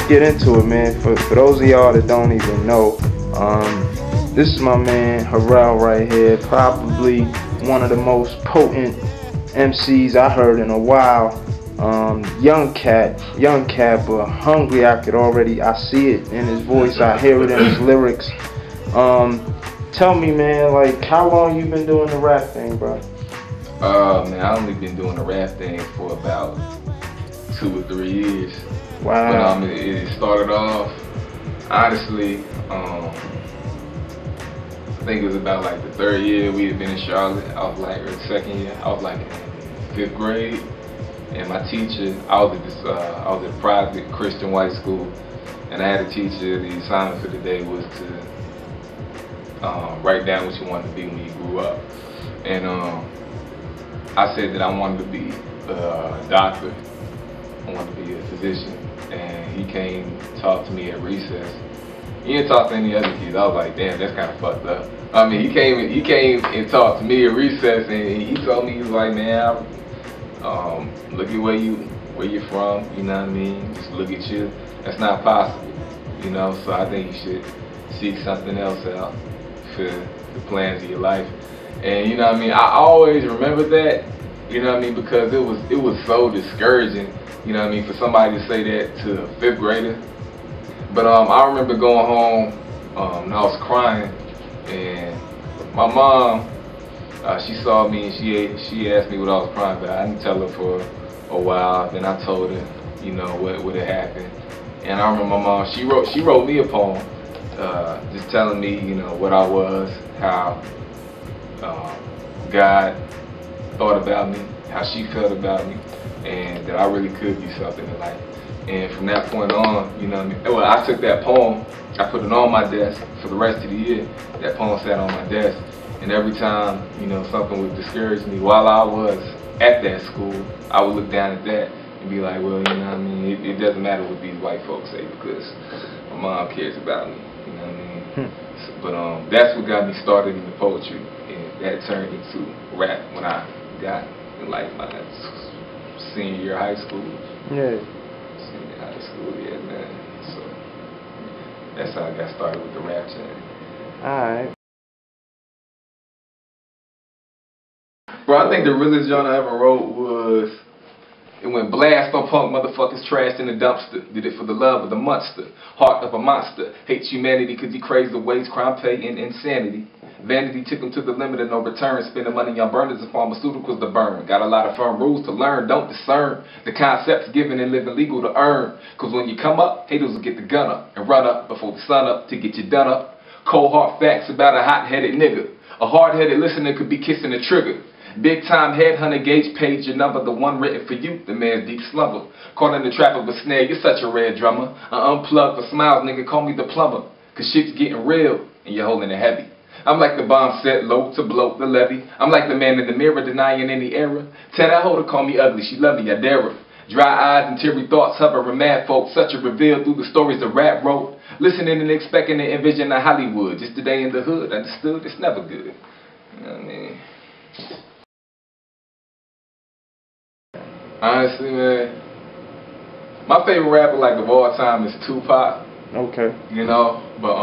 get into it, man. For those of y'all that don't even know, this is my man Harrell right here. Probably one of the most potent MCs I heard in a while. Young cat, but hungry. I see it in his voice. I hear it in his lyrics. Tell me, man, like, how long you been doing the rap thing, bro? Man, I only been doing the rap thing for about 2 or 3 years. Wow. But it started off, honestly, I think it was about like the 3rd year we had been in Charlotte. I was like, or the 2nd year, I was like in 5th grade. And my teacher, I was at a private Christian white school, and I had a teacher. The assignment for the day was to write down what you wanted to be when you grew up. And I said that I wanted to be a doctor. I wanted to be a physician. And he came to talk to me at recess. He didn't talk to any other kids. I was like, damn, that's kind of fucked up. I mean, he came and talked to me at recess, and he told me, he was like, man, look at where you're from, you know what I mean? Just look at you. That's not possible, you know? So I think you should seek something else out for the plans of your life. And you know what I mean? I always remember that, you know what I mean? Because it was so discouraging, you know what I mean, for somebody to say that to a 5th grader. But I remember going home and I was crying, and my mom, she saw me and she asked me what I was crying about. I didn't tell her for a while. Then I told her, you know, what had happened. And I remember my mom, she wrote me a poem, just telling me, you know, what I was, how God thought about me, how she felt about me, and that I really could be something in life. And from that point on, you know what I mean? Well, I took that poem, I put it on my desk for the rest of the year. That poem sat on my desk. And every time, you know, something would discourage me while I was at that school, I would look down at that and be like, well, you know what I mean? It doesn't matter what these white folks say because my mom cares about me, you know what I mean? But that's what got me started in the poetry, and that turned into rap when I got in like my senior year of high school. Yeah. Senior high school, yeah, man. So that's how I got started with the rap thing. Alright. Bro, I think the realest genre I ever wrote was, it went blast on punk motherfuckers trashed in the dumpster. Did it for the love of the monster. Heart of a monster. Hates humanity cause he craves the ways crime pay and insanity. Vanity took him to the limit of no return. Spending money on burners and pharmaceuticals to burn. Got a lot of firm rules to learn, don't discern. The concepts given and living legal to earn. Cause when you come up, haters will get the gun up and run up before the sun up to get you done up. Cold hard facts about a hot-headed nigga. A hard-headed listener could be kissing the trigger. Big time headhunter gauge page your number, the one written for you, the man's deep slumber. Caught in the trap of a snare, you're such a red drummer. Unplugged for smiles, nigga, call me the plumber. Cause shit's getting real, and you're holding it heavy. I'm like the bomb set low to blow the levee. I'm like the man in the mirror denying any error. Tell that hoe to call me ugly, she love me, I dare her. Dry eyes and teary thoughts hovering mad folk, such a reveal through the stories the rap wrote. Listening and expecting to envision a Hollywood. Just a day in the hood, understood, it's never good. You know what I mean? Honestly, man, my favorite rapper like of all time is Tupac. Okay. You know, but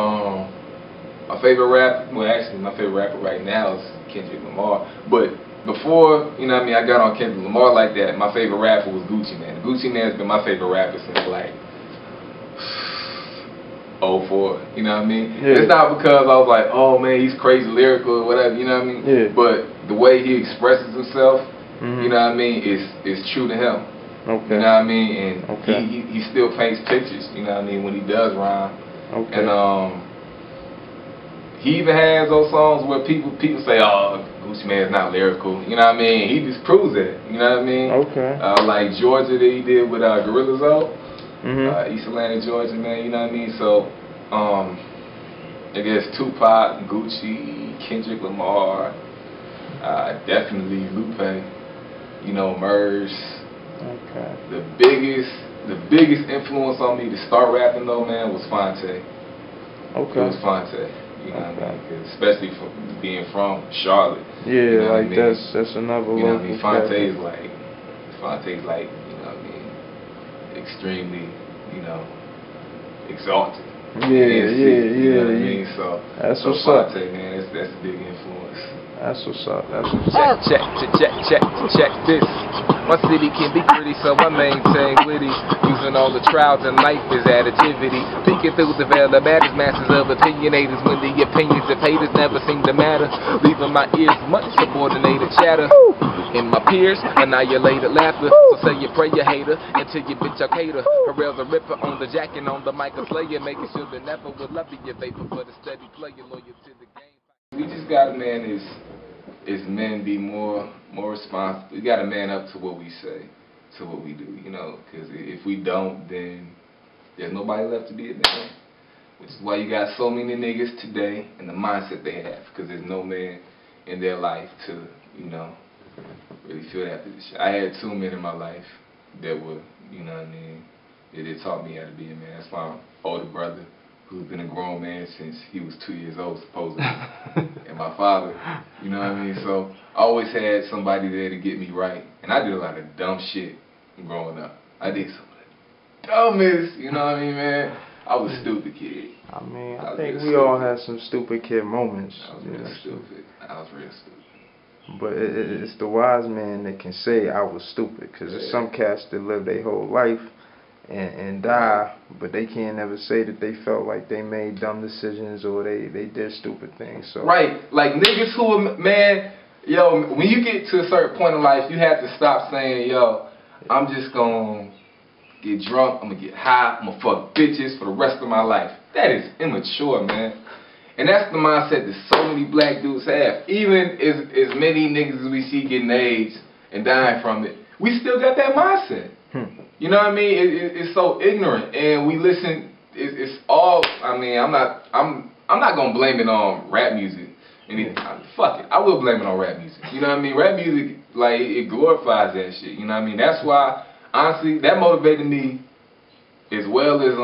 my favorite rap, well actually my favorite rapper right now is Kendrick Lamar. But before, you know what I mean, I got on Kendrick Lamar like that, my favorite rapper was Gucci Mane. Gucci Mane's been my favorite rapper since like '04, you know what I mean? Yeah. It's not because I was like, oh man, he's crazy lyrical or whatever, you know what I mean? Yeah. But the way he expresses himself, you know what I mean, is true to him. Okay. You know what I mean? And he still paints pictures, you know what I mean, when he does rhyme. Okay. And he even has those songs where people say, oh, Gucci Mane's not lyrical, you know what I mean? He just proves it, you know what I mean? Okay. Like Georgia that he did with Gorilla Zoe. East Atlanta, Georgia, man, you know what I mean? So, I guess Tupac, Gucci, Kendrick Lamar, definitely Lupe, you know, Merge. Okay. The biggest influence on me to start rapping though, man, was Fonte. Okay. It was Fonte, you know what I mean? Especially for being from Charlotte. Yeah, you know like I mean? that's another. You know what I mean? Fonte's like, you know what I mean, extremely, you know, exalted. Yeah, you know what I mean? So that's what's up. Man, that's a big influence. That's what's up. That's what's up. Check this. My city can be pretty, so I maintain witty. Using all the trials in life as additivity. Peeking through the veil of matters, masses of opinionators. When the opinions of haters never seem to matter. Leaving my ears much subordinated chatter. In my peers, annihilated laughter. So say you pray you hater until you bitch your cater. Harrell's a ripper on the jack and on the mic a slayer. Making sure that never will love you vapor for the steady player. Loyal to the game. We just gotta, man, is men be more responsible. We gotta man up to what we say, to what we do, you know, because if we don't, then there's nobody left to be a man. Which is why you got so many niggas today and the mindset they have, because there's no man in their life to, you know, really feel that position. I had 2 men in my life that were, you know what I mean, that taught me how to be a man. That's my older brother, who's been a grown man since he was 2 years old, supposedly, and my father, you know what I mean? So I always had somebody there to get me right, and I did a lot of dumb shit growing up. I did some of the dumbest, you know what I mean, man? I was a stupid kid. I mean, I think we all had some stupid kid moments. I was real stupid. I was real stupid. But it's the wise man that can say I was stupid, because there's some cats that live their whole life and die, but they can't ever say that they felt like they made dumb decisions or they did stupid things. So right, like niggas who are, man, yo, when you get to a certain point in life, you have to stop saying, yo, I'm just gonna get drunk, I'm gonna get high, I'm gonna fuck bitches for the rest of my life. That is immature, man. And that's the mindset that so many black dudes have. Even as many niggas as we see getting AIDS and dying from it, we still got that mindset. You know what I mean? It's so ignorant, and we listen. It's all. I mean, I'm not gonna blame it on rap music. Fuck it, I will blame it on rap music. You know what I mean? Rap music, like, it glorifies that shit. You know what I mean? That's why, honestly, that motivated me, as well as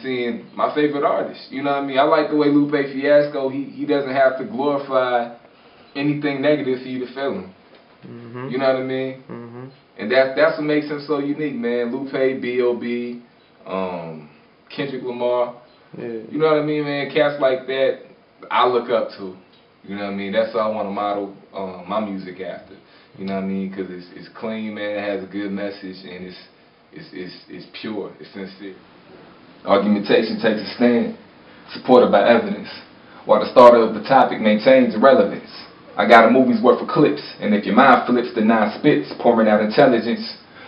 seeing my favorite artists. You know what I mean? I like the way Lupe Fiasco. He doesn't have to glorify anything negative for you to feel him. You know what I mean? And that's what makes him so unique, man. Lupe, B.O.B., Kendrick Lamar. Yeah. You know what I mean, man? Cats like that, I look up to. You know what I mean? That's what I want to model my music after. You know what I mean? Because it's clean, man. It has a good message, and it's pure. It's sincere. Argumentation takes a stand, supported by evidence, while the starter of the topic maintains relevance. I got a movie's worth of clips, and if your mind flips, the 9 spits, pouring out intelligence.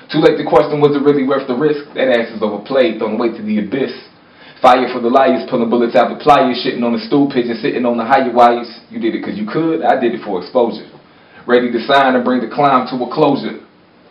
Too late to question, was it really worth the risk? That ass is overplayed, thrown away to the abyss. Fire for the liars, pulling bullets out with pliers, shitting on the stool pigeon, sitting on the higher wires. You did it because you could, I did it for exposure. Ready to sign and bring the climb to a closure.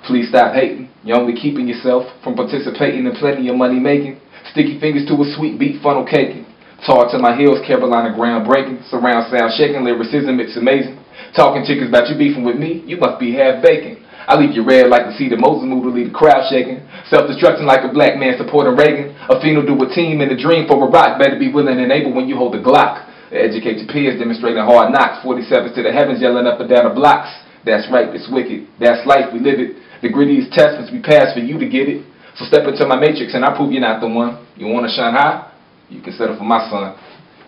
Please stop hating, you're only keeping yourself from participating in plenty of money making. Sticky fingers to a sweet beat funnel caking. Tar to my heels, Carolina groundbreaking. Surround sound shaking, lyricism, it's amazing. Talking chickens about you beefing with me, you must be half bacon. I leave you red like the seed of Moses move to leave the crowd shaking. Self-destruction like a black man supporting Reagan. A fiend will do a team and a dream for a rock. Better be willing and able when you hold the Glock. Educate your peers, demonstrating hard knocks. 47s to the heavens, yelling up and down the blocks. That's right, it's wicked. That's life, we live it. The grittiest test must be passed for you to get it. So step into my matrix and I prove you're not the one. You want to shine high? You can settle for my son.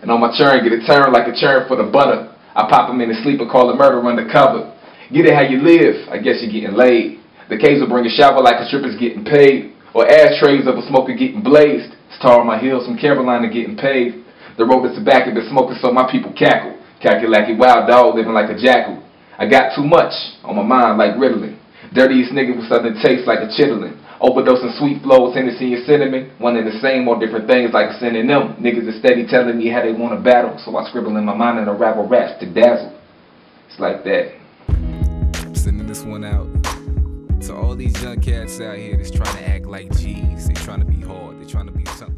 And on my churn, get a turn like a churn for the butter. I pop him in his sleep and call it murder undercover. Get it how you live, I guess you're getting laid. The K's will bring a shower like a stripper's getting paid. Or ashtrays of a smoker getting blazed. Star on my heels from Carolina getting paid. The road is tobacco been smoking so my people cackle. Calculacky wild dog living like a jackal. I got too much on my mind like Ritalin. Dirtiest nigga with southern taste like a chitlin. Overdosing sweet flows, Hennessy and cinnamon. One and the same or different things like a synonym. Niggas are steady telling me how they want to battle. So I scribble in my mind and unravel raps to dazzle. It's like that. I'm sending this one out to all these young cats out here that's trying to act like G's. They trying to be hard. They trying to be something.